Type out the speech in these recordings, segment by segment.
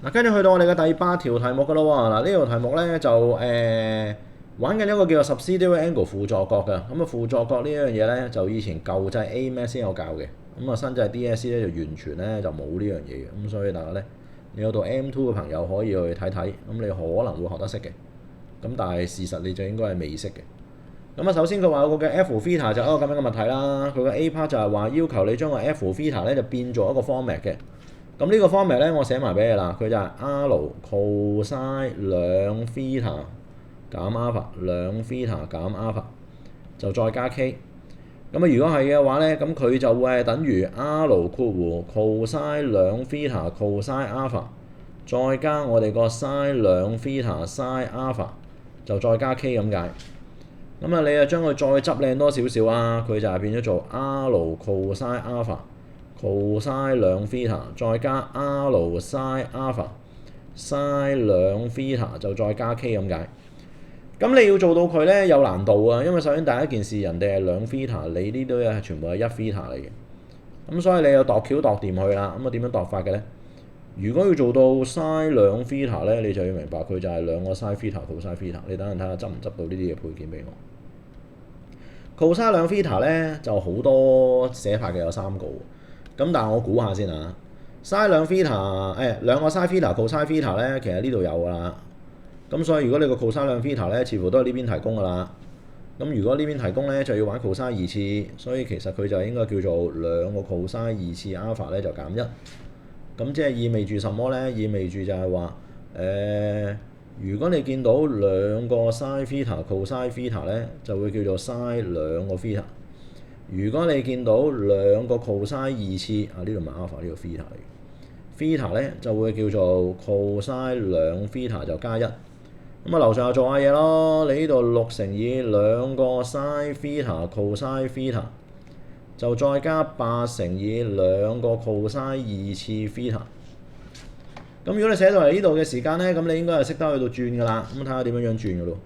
嗱，跟住去到我哋嘅第8條題目㗎咯喎。嗱，呢條題目咧就玩緊一個叫做 subsidiary angle 輔助角嘅。咁啊，輔助角呢樣嘢咧就以前舊制 A-Math 先有教嘅。咁啊，新制 DSE 咧就完全咧就冇呢樣嘢嘅。咁所以大家咧，你有讀 M2 嘅朋友可以去睇睇，咁你可能會學得識嘅。咁但係事實你就應該係未識嘅。咁啊，首先佢話有個嘅 F theta 就係一個咁樣嘅物體啦。佢嘅 A part 就係話要求你將個 F theta 咧就變做一個 format 嘅。咁呢個 format 咧我寫埋俾你啦，佢就係 R cosine 兩 theta 減 alpha 兩 theta 減 alpha 就再加 K。咁啊，如果係嘅話咧，咁佢就會係等於 R 括弧 cosine 兩 theta cosine alpha 再加我哋個 sin 兩 theta sin alpha 就再加 K 咁解。咁啊，你啊將佢再執靚多少少啊，佢就係變咗做 R cosine alpha cosine 兩 theta 再加 R sin alpha sin 兩 theta 就再加 K 咁解。咁你要做到佢咧有難度啊，因為首先第一件事人哋係兩 theta，你呢堆係全部係1 theta 嚟嘅。咁所以你又度橋度掂佢啦。咁啊點樣度法嘅咧？如果要做到 sin 兩 theta 咧，你就要明白佢就係兩個 sin theta cosine theta。你等陣睇下執唔執到呢啲嘅配件俾我。cosine 兩 theta 咧就好多寫法嘅，有3個。咁但係我估下先啊。sin 兩 theta 兩個 sin theta cosine theta 咧，其實呢度有㗎啦。咁所以如果你個 cosine 兩 theta 咧，似乎都係呢邊提供㗎啦。咁如果呢邊提供咧，就要玩 cosine 二次，所以其實佢就應該叫做兩個 cosine 二次 alpha 咧就減1。咁即係意味住什麼咧？意味住就係話如果你見到兩個 sin theta cosine theta 咧，就會叫做 sin 兩個 theta。如果你見到兩個 cosine 二次呢度咪 alpha 呢個 theta 嚟 theta 咧就會叫做 cosine 兩 theta 就加1。咁啊，樓上就做下嘢咯。你呢度6乘以兩個 sin theta cosine theta 就再加8乘以兩個 cosine 二次 theta。咁如果你寫到嚟呢度嘅時間咧，咁你應該係識得去到轉㗎啦。咁睇下點樣轉㗎咯。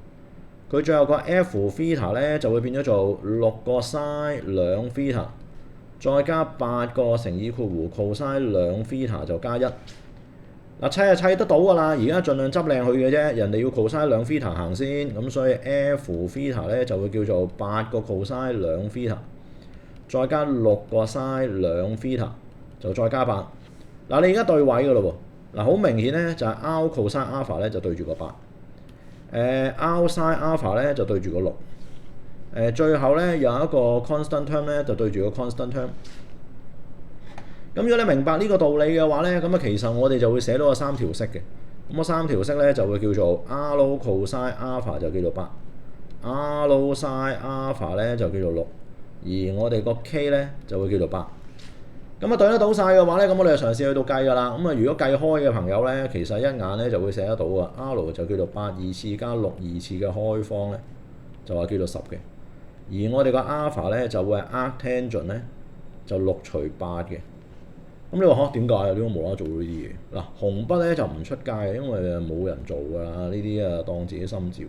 佢最後個 F theta 咧就會變咗做6個 sin 兩 theta 再加8個乘以括弧 cosine 兩 theta 就加1。嗱，砌係砌得到㗎啦，而家盡量執靚佢嘅啫。人哋要 cosine 兩 theta 行先，咁所以 F theta 咧就會叫做8個 cosine 兩 theta 再加6個 sin 兩 theta 就再加8。嗱，你而家對位㗎咯喎。嗱，好明顯咧就係 R cosine alpha 咧就對住個8。R sin alpha 咧就對住個6。最後咧有一個 constant term 咧就對住個 constant term。咁如果你明白呢個道理嘅話咧，咁啊其實我哋就會寫到個3條式嘅。咁個3條式咧就會叫做 R cosine alpha 就叫做8，R sin alpha 咧就叫做6，而我哋個 K 咧就會叫做8。咁啊對得到晒嘅話咧，咁我哋就嘗試去到計㗎啦。咁啊如果計開嘅朋友咧，其實一眼咧就會寫得到啊。R 就叫做8二次加6二次嘅開方咧，就話叫做10嘅。而我哋個 alpha 咧就會係 arctangent 咧就6除8嘅。咁你話點解啊？點解無啦啦做到呢啲嘢？嗱，紅筆咧就唔出街嘅，因為冇人做㗎啦。呢啲啊當自己心照。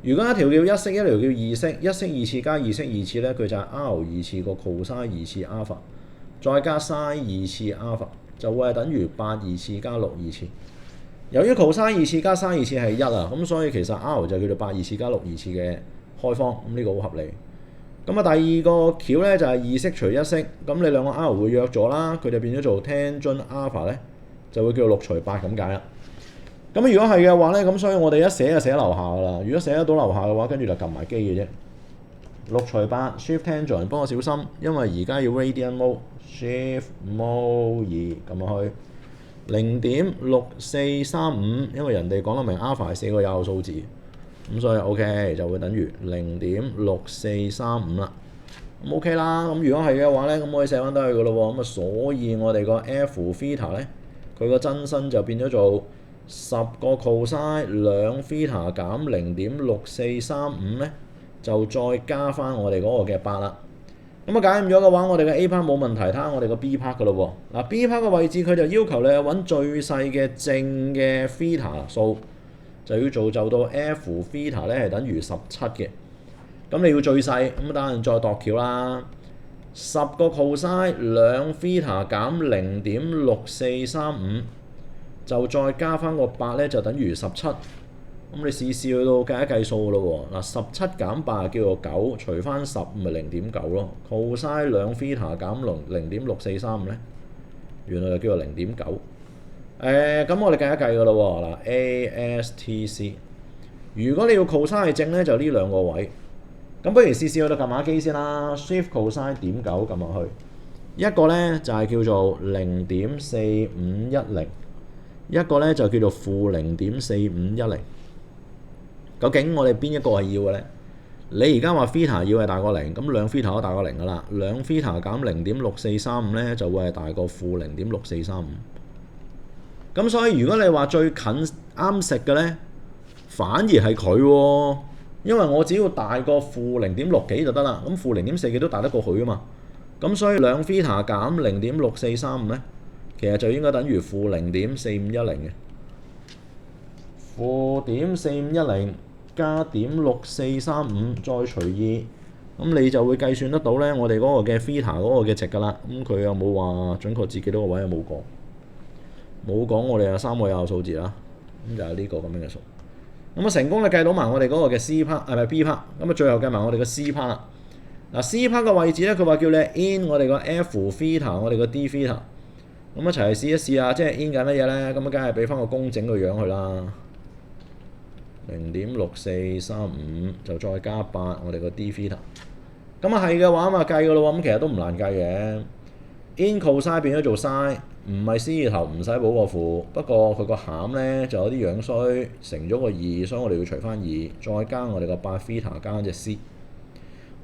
如果一條叫一式，一條叫二式，一式二次加二式二次咧，佢就係 R 二次個 cosine 二次 alpha 再加 sin 二次 alpha 就會係等於8二次加6二次。由於 cosine 二次加 sin 二次係1啊，咁所以其實 R 就叫做8二次加6二次嘅開方。咁呢個好合理。咁啊，第二個橋咧就係二式除一式，咁你兩個 R 會約咗啦，佢就變咗做 tangent alpha 咧，就會叫6除8咁解啦。咁如果係嘅話咧，咁所以我哋一寫就寫樓下㗎啦。如果寫得到樓下嘅話，跟住就撳埋機嘅啫。6除8 shift tangent 幫我小心，因為而家要 radian mode shift mode 2撳落去0.6435，因為人哋講得明 alpha 係4個有效數字。咁所以 OK 就會等於0.6435啦。咁 OK 啦。咁如果係嘅話咧，咁可以寫翻得去㗎咯喎。咁啊，所以我哋個 F theta 咧，佢個真身就變咗做10個 cosine 兩 theta 減0.6435咧，就再加翻我哋嗰個嘅8啦。咁啊解唔咗嘅話，我哋嘅 A part 冇問題，睇下我哋個 B part 㗎咯喎。嗱 B part 嘅位置佢就要求你揾最細嘅正嘅 theta 數。就要做就到 F theta 咧係等於17嘅。咁你要最細，咁等陣再度橋啦。10個 cosine 兩 theta 減0.6435就再加翻個8咧，就等於17。咁你試去到計一計數咯喎。嗱，17減8叫做9，除翻10咪0.9咯。cos 兩 theta 減0.6435咧，原來就叫做0.9。咁我哋計一計噶咯喎。嗱 ASTC， 如果你要 cos 係正咧，就呢兩個位。咁不如試去到撳下機先啦。Shift cos 點9撳落去，一個咧就係叫做0.4510，一個咧就叫做負0.4510。究竟我哋邊一個係要嘅咧？你而家話 theta 要係大過0，咁兩 theta 都大過0噶啦。兩 theta 減0.6435咧，就會係大過負0.6435。咁所以如果你話最近啱食嘅咧，反而係佢喎，因為我只要大過負0.6幾就得啦。咁負0.4幾都大得過佢啊嘛。咁所以兩 theta 減0.6435咧，其實就應該等於負0.4510嘅。負0.4510加0.6435再除2，咁你就會計算得到咧，我哋嗰個嘅 theta 嗰個嘅值㗎啦。咁佢又冇話準確至幾多個位，又冇講，我哋有3個有效數字啦。咁就係呢個咁樣嘅數。咁啊成功就計到埋我哋嗰個嘅 C part 係咪 B part？ 咁啊最後計埋我哋嘅 C part 啦。嗱 C part 嘅位置咧，佢話叫你 in 我哋個 F theta， 我哋個 D theta。咁一齊嚟試一試啊！即係 in 緊乜嘢咧？咁啊梗係俾翻個工整個樣佢啦。0.6435就再加8，我哋個 D theta。咁啊係嘅話咁啊計嘅咯喎，咁其實都唔難計嘅。in cos 變咗做 sin， 唔係 C 字頭唔使補個負，不過佢個餡咧就有啲樣衰，乘咗個2，所以我哋要除翻2，再加我哋個8 theta 加隻 C。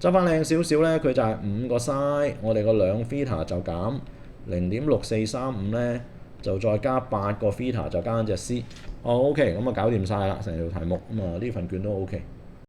執翻靚少少咧，佢就係5個 sin， 我哋個2 theta 就減0.6435咧，就再加8個 theta 就加隻 C。OK， 咁啊搞掂晒啦，成條題目咁啊呢份卷都 OK。